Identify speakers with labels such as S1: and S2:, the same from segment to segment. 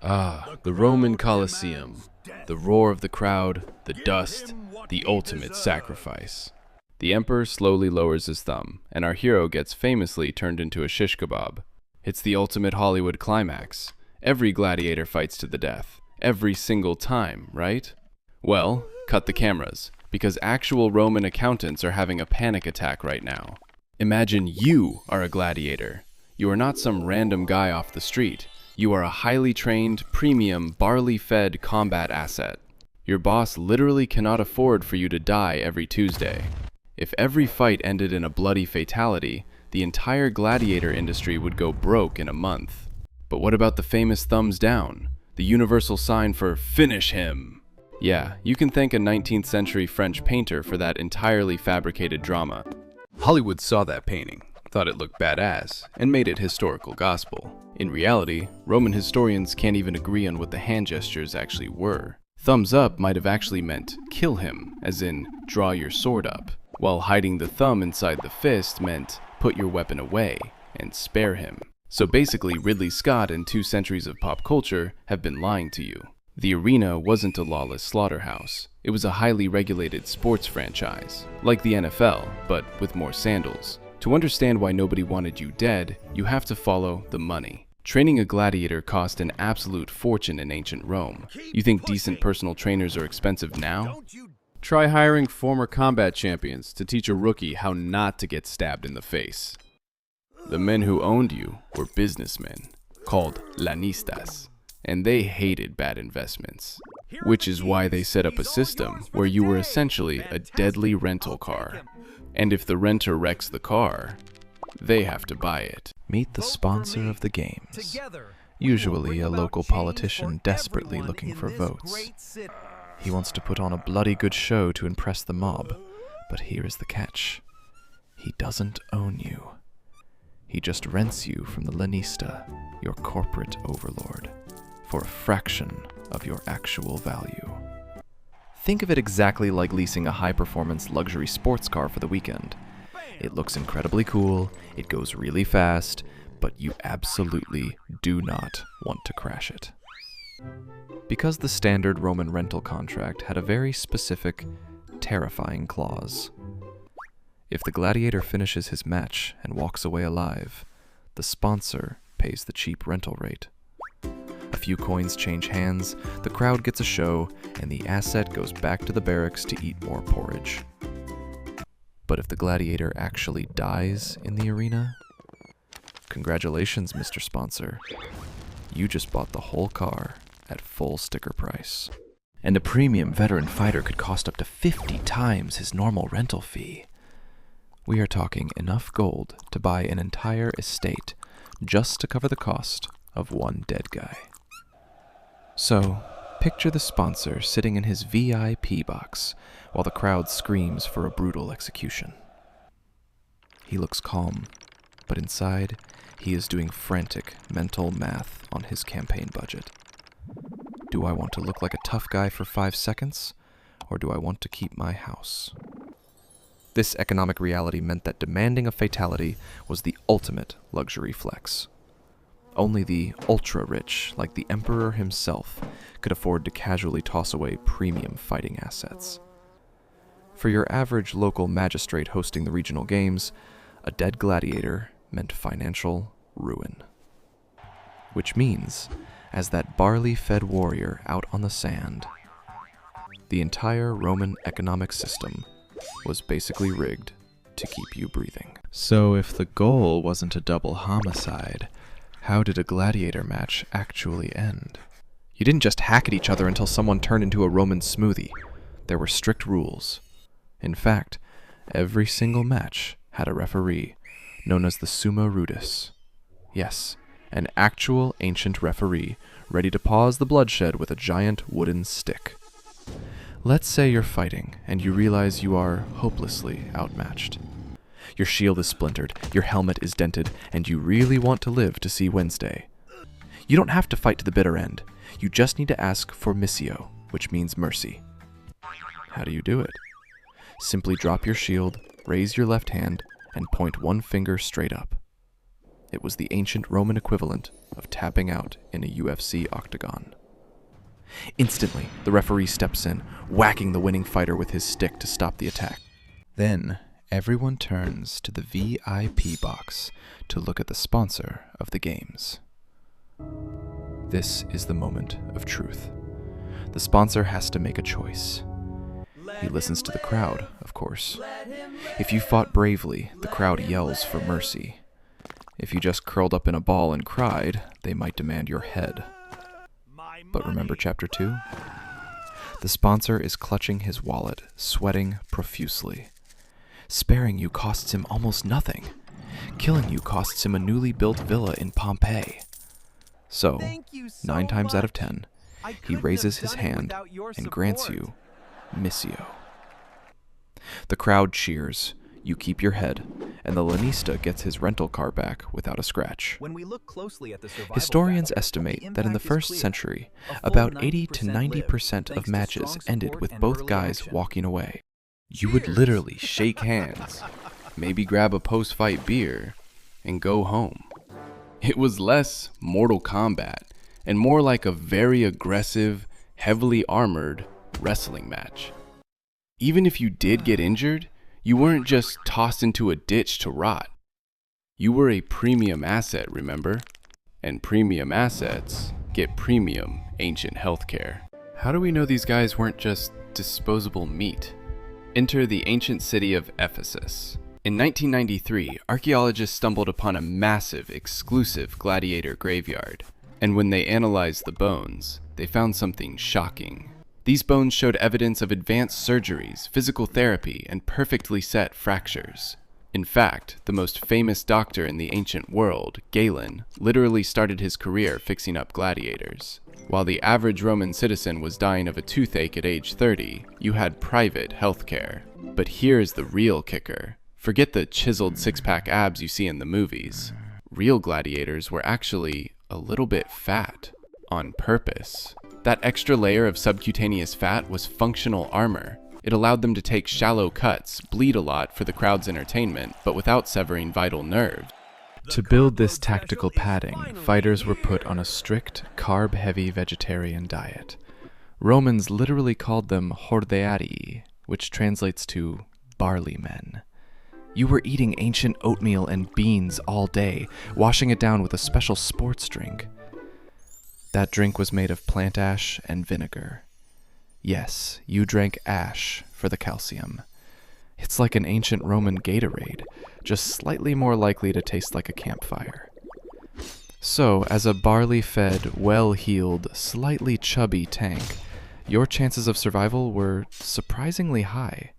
S1: Ah, the Roman Colosseum. The roar of the crowd, the dust, the ultimate sacrifice. The emperor slowly lowers his thumb, and our hero gets famously turned into a shish kebab. It's the ultimate Hollywood climax. Every gladiator fights to the death. Every single time, right? Well, cut the cameras, because actual Roman accountants are having a panic attack right now. Imagine you are a gladiator. You are not some random guy off the street. You are a highly trained, premium, barley-fed combat asset. Your boss literally cannot afford for you to die every Tuesday. If every fight ended in a bloody fatality, the entire gladiator industry would go broke in a month. But what about the famous thumbs down? The universal sign for "finish him"? Yeah, you can thank a 19th century French painter for that entirely fabricated drama. Hollywood saw that painting, thought it looked badass, and made it historical gospel. In reality, Roman historians can't even agree on what the hand gestures actually were. Thumbs up might have actually meant kill him, as in draw your sword up, while hiding the thumb inside the fist meant put your weapon away and spare him. So basically, Ridley Scott and 2 centuries of pop culture have been lying to you. The arena wasn't a lawless slaughterhouse. It was a highly regulated sports franchise, like the NFL, but with more sandals. To understand why nobody wanted you dead, you have to follow the money. Training a gladiator cost an absolute fortune in ancient Rome. You think decent personal trainers are expensive now? Try hiring former combat champions to teach a rookie how not to get stabbed in the face. The men who owned you were businessmen, called lanistas, and they hated bad investments, which is why they set up a system where you were essentially a deadly rental car. And if the renter wrecks the car, they have to buy it.
S2: Meet the sponsor of the games, usually a local politician desperately looking for votes. He wants to put on a bloody good show to impress the mob, but here is the catch. He doesn't own you. He just rents you from the lanista, your corporate overlord, for a fraction of your actual value. Think of it exactly like leasing a high-performance luxury sports car for the weekend. It looks incredibly cool, it goes really fast, but you absolutely do not want to crash it. Because the standard Roman rental contract had a very specific, terrifying clause. If the gladiator finishes his match and walks away alive, the sponsor pays the cheap rental rate. A few coins change hands, the crowd gets a show, and the asset goes back to the barracks to eat more porridge. But if the gladiator actually dies in the arena, congratulations, Mr. Sponsor. You just bought the whole car at full sticker price. And a premium veteran fighter could cost up to 50 times his normal rental fee. We are talking enough gold to buy an entire estate just to cover the cost of one dead guy. So, picture the sponsor sitting in his VIP box while the crowd screams for a brutal execution. He looks calm, but inside, he is doing frantic mental math on his campaign budget. Do I want to look like a tough guy for 5 seconds, or do I want to keep my house? This economic reality meant that demanding a fatality was the ultimate luxury flex. Only the ultra-rich, like the emperor himself, could afford to casually toss away premium fighting assets. For your average local magistrate hosting the regional games, a dead gladiator meant financial ruin. Which means, as that barley-fed warrior out on the sand, the entire Roman economic system was basically rigged to keep you breathing. So if the goal wasn't a double homicide, how did a gladiator match actually end? You didn't just hack at each other until someone turned into a Roman smoothie. There were strict rules. In fact, every single match had a referee, known as the Summa Rudis. Yes, an actual ancient referee, ready to pause the bloodshed with a giant wooden stick. Let's say you're fighting, and you realize you are hopelessly outmatched. Your shield is splintered, your helmet is dented, and you really want to live to see Wednesday. You don't have to fight to the bitter end. You just need to ask for missio, which means mercy. How do you do it? Simply drop your shield, raise your left hand, and point one finger straight up. It was the ancient Roman equivalent of tapping out in a UFC octagon. Instantly, the referee steps in, whacking the winning fighter with his stick to stop the attack. Then, everyone turns to the VIP box to look at the sponsor of the games. This is the moment of truth. The sponsor has to make a choice. He listens to the crowd, of course. If you fought bravely, the crowd yells for mercy. If you just curled up in a ball and cried, they might demand your head. But remember Chapter 2? The sponsor is clutching his wallet, sweating profusely. Sparing you costs him almost nothing. Killing you costs him a newly built villa in Pompeii. So, 9 times out of 10, he raises his hand and grants you Missio. The crowd cheers, you keep your head, and the lanista gets his rental car back without a scratch.
S3: When we look closely at the
S2: Historians estimate that in the first century, about 80 to 90% of matches ended with both guys walking away.
S1: You would literally shake hands, maybe grab a post-fight beer, and go home. It was less Mortal Kombat and more like a very aggressive, heavily armored wrestling match. Even if you did get injured, you weren't just tossed into a ditch to rot. You were a premium asset, remember? And premium assets get premium ancient healthcare. How do we know these guys weren't just disposable meat? Enter the ancient city of Ephesus. In 1993, archaeologists stumbled upon a massive, exclusive gladiator graveyard. And when they analyzed the bones, they found something shocking. These bones showed evidence of advanced surgeries, physical therapy, and perfectly set fractures. In fact, the most famous doctor in the ancient world, Galen, literally started his career fixing up gladiators. While the average Roman citizen was dying of a toothache at age 30, you had private health care. But here's the real kicker. Forget the chiseled six-pack abs you see in the movies. Real gladiators were actually a little bit fat, on purpose. That extra layer of subcutaneous fat was functional armor. It allowed them to take shallow cuts, bleed a lot for the crowd's entertainment, but without severing vital nerves.
S2: To build this tactical padding, fighters were put on a strict, carb-heavy vegetarian diet. Romans literally called them hordearii, which translates to barley men. You were eating ancient oatmeal and beans all day, washing it down with a special sports drink. That drink was made of plant ash and vinegar. Yes, you drank ash for the calcium. It's like an ancient Roman Gatorade, just slightly more likely to taste like a campfire. So, as a barley-fed, well-heeled, slightly chubby tank, your chances of survival were surprisingly high.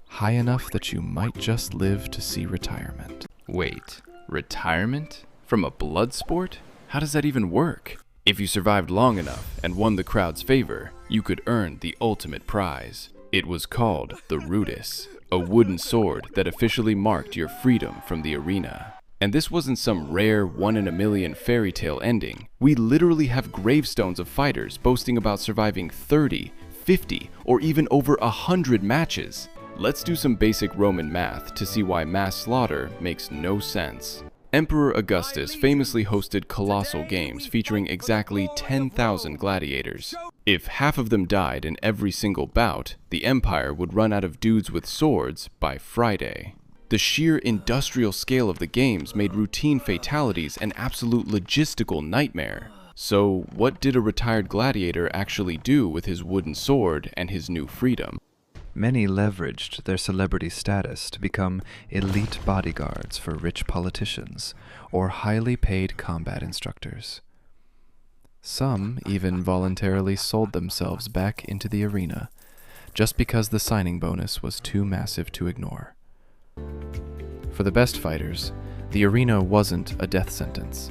S2: High enough that you might just live to see retirement.
S1: Wait, retirement? From a blood sport? How does that even work? If you survived long enough and won the crowd's favor, you could earn the ultimate prize. It was called the Rudis, a wooden sword that officially marked your freedom from the arena. And this wasn't some rare one-in-a-million fairy tale ending. We literally have gravestones of fighters boasting about surviving 30, 50, or even over 100 matches. Let's do some basic Roman math to see why mass slaughter makes no sense. Emperor Augustus famously hosted colossal games featuring exactly 10,000 gladiators. If half of them died in every single bout, the empire would run out of dudes with swords by Friday. The sheer industrial scale of the games made routine fatalities an absolute logistical nightmare. So, what did a retired gladiator actually do with his wooden sword and his new freedom?
S2: Many leveraged their celebrity status to become elite bodyguards for rich politicians or highly paid combat instructors. Some even voluntarily sold themselves back into the arena just because the signing bonus was too massive to ignore. For the best fighters, the arena wasn't a death sentence.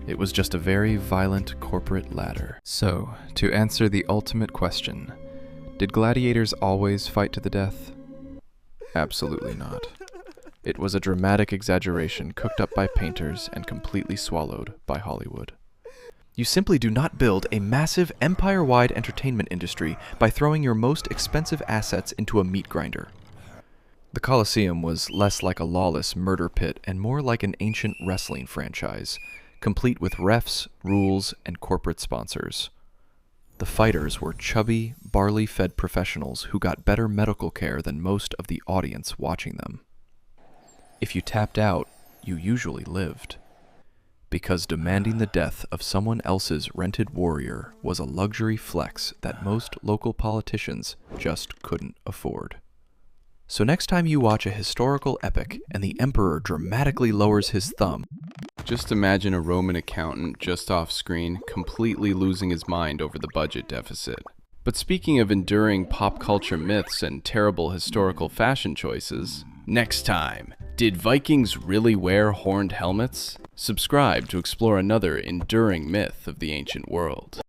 S2: It was just a very violent corporate ladder. So, to answer the ultimate question, did gladiators always fight to the death? Absolutely not. It was a dramatic exaggeration cooked up by painters and completely swallowed by Hollywood. You simply do not build a massive empire-wide entertainment industry by throwing your most expensive assets into a meat grinder. The Colosseum was less like a lawless murder pit and more like an ancient wrestling franchise, complete with refs, rules, and corporate sponsors. The fighters were chubby, barley-fed professionals who got better medical care than most of the audience watching them. If you tapped out, you usually lived, because demanding the death of someone else's rented warrior was a luxury flex that most local politicians just couldn't afford. So next time you watch a historical epic and the emperor dramatically lowers his thumb,
S1: just imagine a Roman accountant just off screen completely losing his mind over the budget deficit. But speaking of enduring pop culture myths and terrible historical fashion choices, next time, did Vikings really wear horned helmets? Subscribe to explore another enduring myth of the ancient world.